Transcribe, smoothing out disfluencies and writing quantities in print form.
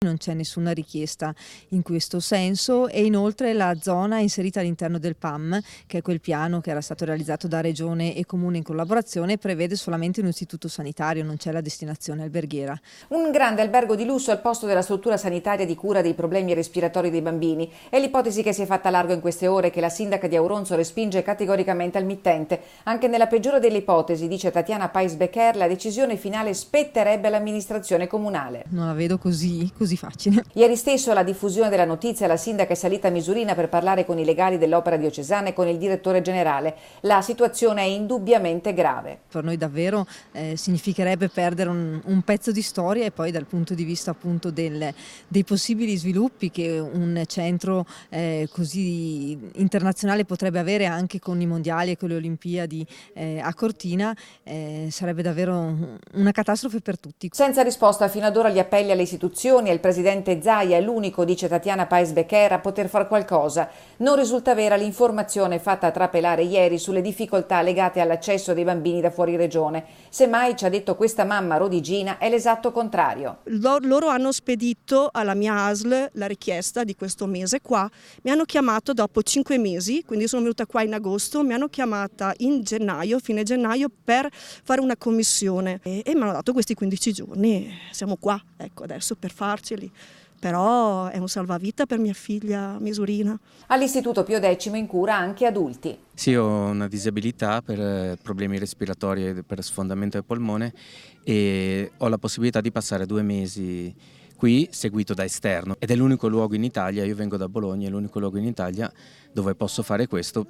Non c'è nessuna richiesta in questo senso e inoltre la zona è inserita all'interno del PAM, che è quel piano che era stato realizzato da Regione e Comune in collaborazione, prevede solamente un istituto sanitario, non c'è la destinazione alberghiera. Un grande albergo di lusso al posto della struttura sanitaria di cura dei problemi respiratori dei bambini è l'ipotesi che si è fatta largo in queste ore, che la sindaca di Auronzo respinge categoricamente al mittente. Anche nella peggiore delle ipotesi, dice Tatiana Pais-Becker, la decisione finale spetterebbe all'amministrazione comunale. Non la vedo così facile. Ieri stesso alla diffusione della notizia la sindaca è salita a Misurina per parlare con i legali dell'Opera Diocesana e con il direttore generale. La situazione è indubbiamente grave. Per noi davvero significherebbe perdere un pezzo di storia, e poi dal punto di vista appunto dei possibili sviluppi che un centro così internazionale potrebbe avere anche con i mondiali e con le Olimpiadi a Cortina, sarebbe davvero una catastrofe per tutti. Senza risposta fino ad ora agli appelli alle istituzioni, il presidente Zaia è l'unico, dice Tatiana Pais-Becker, a poter far qualcosa. Non risulta vera l'informazione fatta trapelare ieri sulle difficoltà legate all'accesso dei bambini da fuori regione. Semmai, ci ha detto questa mamma rodigina, è l'esatto contrario. Loro hanno spedito alla mia ASL la richiesta di questo mese qua. Mi hanno chiamato dopo 5 mesi, quindi sono venuta qua in agosto, mi hanno chiamata in gennaio, fine gennaio, per fare una commissione e mi hanno dato questi 15 giorni. Siamo qua, ecco, adesso per farceli, però è un salvavita per mia figlia Misurina. All'Istituto Pio X in cura anche adulti. Sì, ho una disabilità per problemi respiratori e per sfondamento del polmone e ho la possibilità di passare 2 mesi qui seguito da esterno ed è l'unico luogo in Italia, io vengo da Bologna, è l'unico luogo in Italia dove posso fare questo